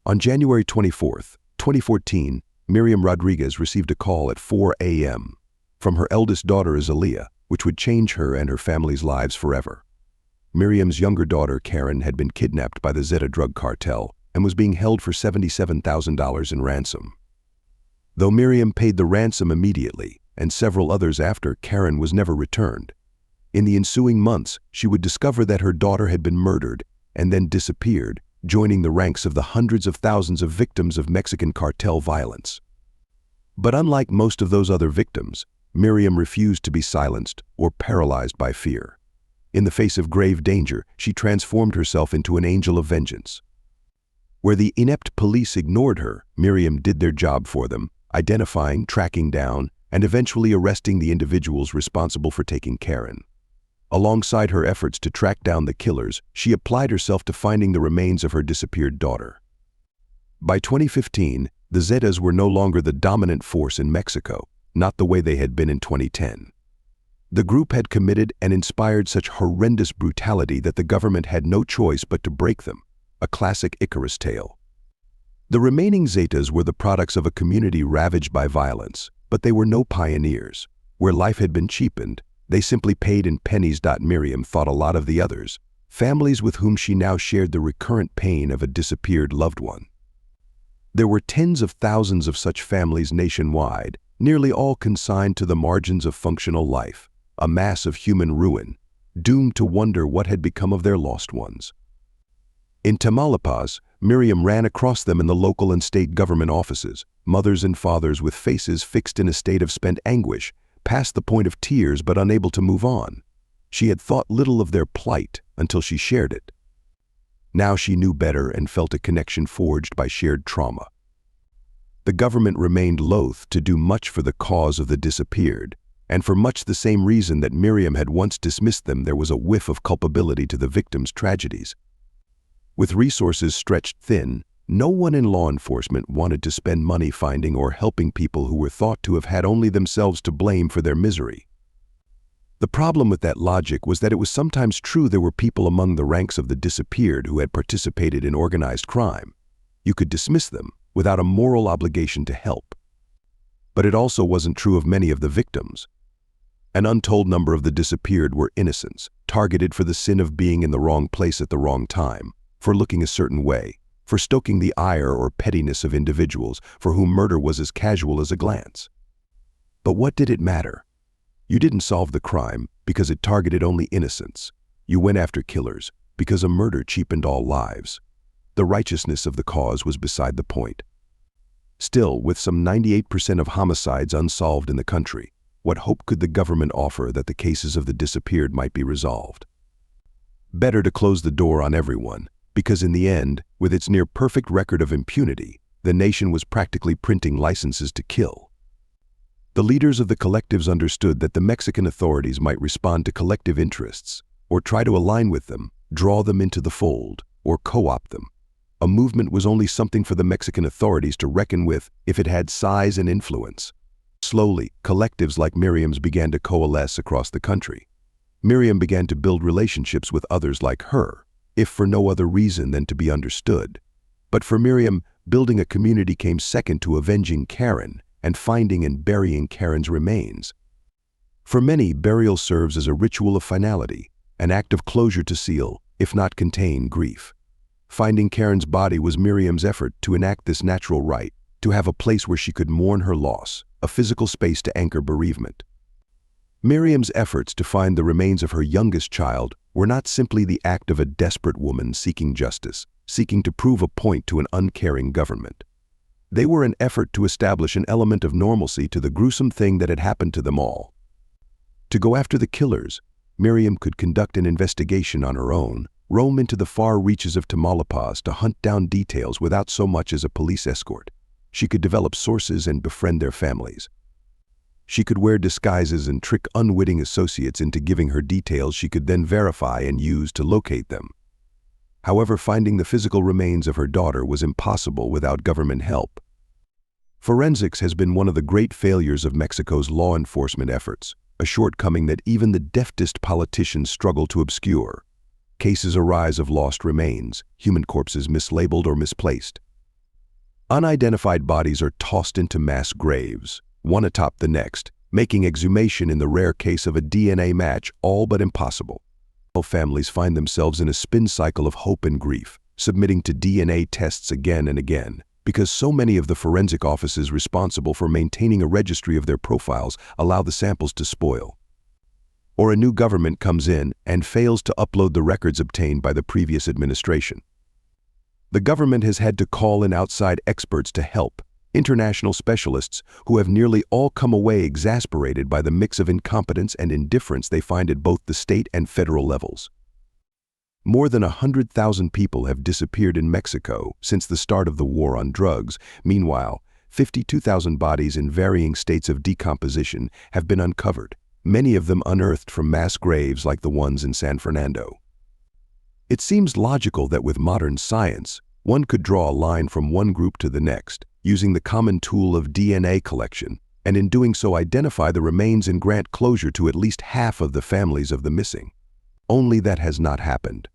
On January 24, 2014, Miriam Rodriguez received a call at 4 a.m. from her eldest daughter, Azalea, which would change her and her family's lives forever. Miriam's younger daughter, Karen, had been kidnapped by the Zeta drug cartel and was being held for $77,000 in ransom. Though Miriam paid the ransom immediately, and several others after, Karen was never returned. In the ensuing months, she would discover that her daughter had been murdered and then disappeared, joining the ranks of the hundreds of thousands of victims of Mexican cartel violence. But unlike most of those other victims, Miriam refused to be silenced or paralyzed by fear. In the face of grave danger, she transformed herself into an angel of vengeance. Where the inept police ignored her, Miriam did their job for them, identifying, tracking down, and eventually arresting the individuals responsible for taking Karen. Alongside her efforts to track down the killers, she applied herself to finding the remains of her disappeared daughter. By 2015, the Zetas were no longer the dominant force in Mexico, not the way they had been in 2010. The group had committed and inspired such horrendous brutality that the government had no choice but to break them, a classic Icarus tale. The remaining Zetas were the products of a community ravaged by violence, but they were no pioneers. Where life had been cheapened, they simply paid in pennies. Miriam thought a lot of the others, families with whom she now shared the recurrent pain of a disappeared loved one. There were tens of thousands of such families nationwide, nearly all consigned to the margins of functional life, a mass of human ruin, doomed to wonder what had become of their lost ones. In Tamaulipas, Miriam ran across them in the local and state government offices, mothers and fathers with faces fixed in a state of spent anguish, past the point of tears but unable to move on. She had thought little of their plight until she shared it. Now she knew better and felt a connection forged by shared trauma. The government remained loath to do much for the cause of the disappeared, and for much the same reason that Miriam had once dismissed them, there was a whiff of culpability to the victims' tragedies. With resources stretched thin, no one in law enforcement wanted to spend money finding or helping people who were thought to have had only themselves to blame for their misery. The problem with that logic was that it was sometimes true there were people among the ranks of the disappeared who had participated in organized crime. You could dismiss them without a moral obligation to help. But it also wasn't true of many of the victims. An untold number of the disappeared were innocents, targeted for the sin of being in the wrong place at the wrong time, for looking a certain way, for stoking the ire or pettiness of individuals for whom murder was as casual as a glance. But what did it matter? You didn't solve the crime because it targeted only innocents. You went after killers because a murder cheapened all lives. The righteousness of the cause was beside the point. Still, with some 98% of homicides unsolved in the country, what hope could the government offer that the cases of the disappeared might be resolved? Better to close the door on everyone, because in the end, with its near-perfect record of impunity, the nation was practically printing licenses to kill. The leaders of the collectives understood that the Mexican authorities might respond to collective interests, or try to align with them, draw them into the fold, or co-opt them. A movement was only something for the Mexican authorities to reckon with if it had size and influence. Slowly, collectives like Miriam's began to coalesce across the country. Miriam began to build relationships with others like her, if for no other reason than to be understood. But for Miriam, building a community came second to avenging Karen and finding and burying Karen's remains. For many, burial serves as a ritual of finality, an act of closure to seal, if not contain, grief. Finding Karen's body was Miriam's effort to enact this natural rite, to have a place where she could mourn her loss, a physical space to anchor bereavement. Miriam's efforts to find the remains of her youngest child were not simply the act of a desperate woman seeking justice, seeking to prove a point to an uncaring government. They were an effort to establish an element of normalcy to the gruesome thing that had happened to them all. To go after the killers, Miriam could conduct an investigation on her own, roam into the far reaches of Tamaulipas to hunt down details without so much as a police escort. She could develop sources and befriend their families. She could wear disguises and trick unwitting associates into giving her details she could then verify and use to locate them. However, finding the physical remains of her daughter was impossible without government help. Forensics has been one of the great failures of Mexico's law enforcement efforts, a shortcoming that even the deftest politicians struggle to obscure. Cases arise of lost remains, human corpses mislabeled or misplaced. Unidentified bodies are tossed into mass graves, one atop the next, making exhumation in the rare case of a DNA match all but impossible. Families find themselves in a spin cycle of hope and grief, submitting to DNA tests again and again, because so many of the forensic offices responsible for maintaining a registry of their profiles allow the samples to spoil. Or a new government comes in and fails to upload the records obtained by the previous administration. The government has had to call in outside experts to help, international specialists who have nearly all come away exasperated by the mix of incompetence and indifference they find at both the state and federal levels. More than 100,000 people have disappeared in Mexico since the start of the war on drugs. Meanwhile, 52,000 bodies in varying states of decomposition have been uncovered, many of them unearthed from mass graves like the ones in San Fernando. It seems logical that with modern science, one could draw a line from one group to the next, using the common tool of DNA collection, and in doing so identify the remains and grant closure to at least half of the families of the missing. Only that has not happened.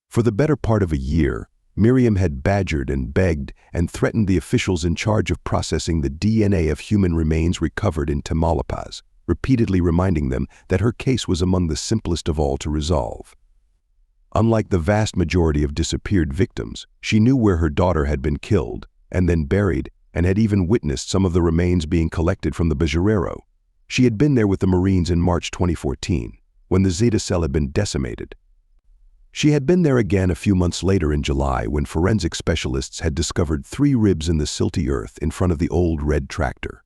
For the better part of a year, Miriam had badgered and begged and threatened the officials in charge of processing the DNA of human remains recovered in Tamaulipas, repeatedly reminding them that her case was among the simplest of all to resolve. Unlike the vast majority of disappeared victims, she knew where her daughter had been killed and then buried, and had even witnessed some of the remains being collected from the basurero. She had been there with the Marines in March 2014, when the Zeta cell had been decimated. She had been there again a few months later in July when forensic specialists had discovered 3 ribs in the silty earth in front of the old red tractor.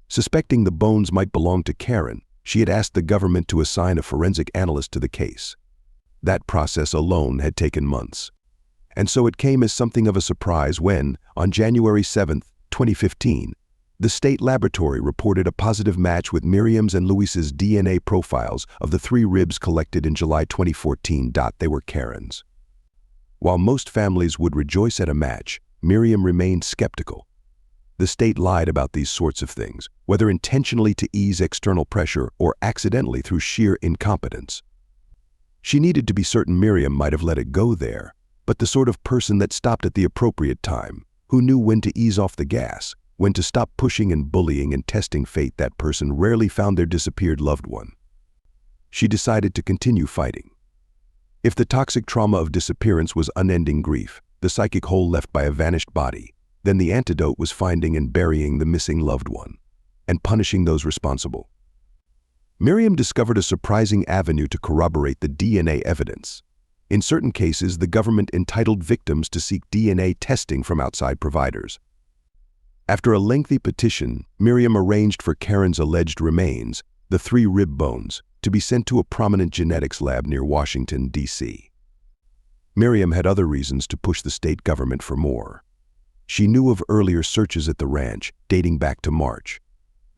Suspecting the bones might belong to Karen, she had asked the government to assign a forensic analyst to the case. That process alone had taken months. And so it came as something of a surprise when, on January 7, 2015, the state laboratory reported a positive match with Miriam's and Luis's DNA profiles of the 3 ribs collected in July 2014. They were Karen's. While most families would rejoice at a match, Miriam remained skeptical. The state lied about these sorts of things, whether intentionally to ease external pressure or accidentally through sheer incompetence. She needed to be certain Miriam might have let it go there, but the sort of person that stopped at the appropriate time, who knew when to ease off the gas, when to stop pushing and bullying and testing fate. That person rarely found their disappeared loved one. She decided to continue fighting. If the toxic trauma of disappearance was unending grief, the psychic hole left by a vanished body, then the antidote was finding and burying the missing loved one, and punishing those responsible. Miriam discovered a surprising avenue to corroborate the DNA evidence. In certain cases, the government entitled victims to seek DNA testing from outside providers. After a lengthy petition, Miriam arranged for Karen's alleged remains, the 3 rib bones, to be sent to a prominent genetics lab near Washington, D.C. Miriam had other reasons to push the state government for more. She knew of earlier searches at the ranch, dating back to March.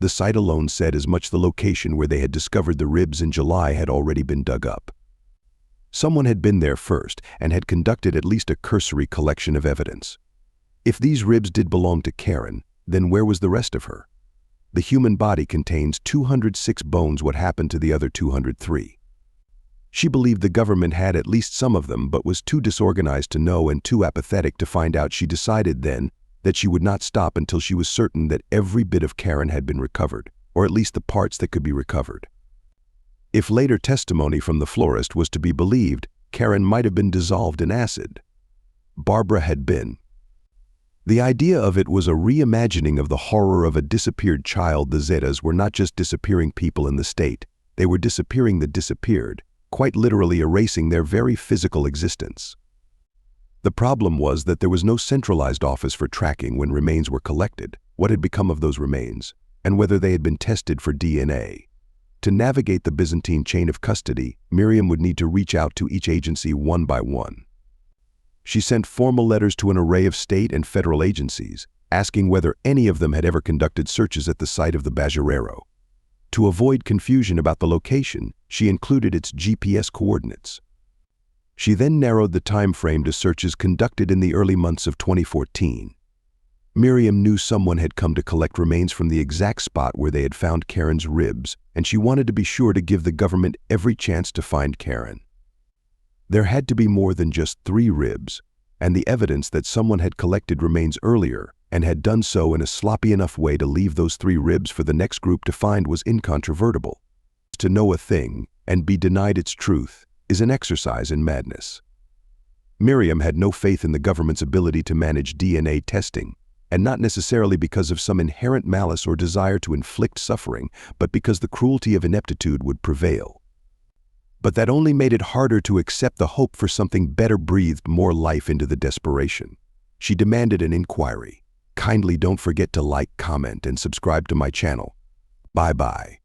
The site alone said as much the location where they had discovered the ribs in July had already been dug up. Someone had been there first and had conducted at least a cursory collection of evidence. If these ribs did belong to Karen, then where was the rest of her? The human body contains 206 bones. What happened to the other 203? She believed the government had at least some of them, but was too disorganized to know and too apathetic to find out. She decided then that she would not stop until she was certain that every bit of Karen had been recovered, or at least the parts that could be recovered. If later testimony from the florist was to be believed, Karen might have been dissolved in acid. Barbara had been. The idea of it was a reimagining of the horror of a disappeared child. The Zetas were not just disappearing people in the state, they were disappearing the disappeared, quite literally erasing their very physical existence. The problem was that there was no centralized office for tracking when remains were collected, what had become of those remains, and whether they had been tested for DNA. To navigate the Byzantine chain of custody, Miriam would need to reach out to each agency one by one. She sent formal letters to an array of state and federal agencies, asking whether any of them had ever conducted searches at the site of the basurero. To avoid confusion about the location, she included its GPS coordinates. She then narrowed the time frame to searches conducted in the early months of 2014. Miriam knew someone had come to collect remains from the exact spot where they had found Karen's ribs, and she wanted to be sure to give the government every chance to find Karen. There had to be more than just 3 ribs, and the evidence that someone had collected remains earlier and had done so in a sloppy enough way to leave those 3 ribs for the next group to find was incontrovertible. To know a thing and be denied its truth is an exercise in madness. Miriam had no faith in the government's ability to manage DNA testing, and not necessarily because of some inherent malice or desire to inflict suffering, but because the cruelty of ineptitude would prevail. But that only made it harder to accept the hope for something better breathed more life into the desperation. She demanded an inquiry. Kindly don't forget to like, comment, and subscribe to my channel. Bye-bye.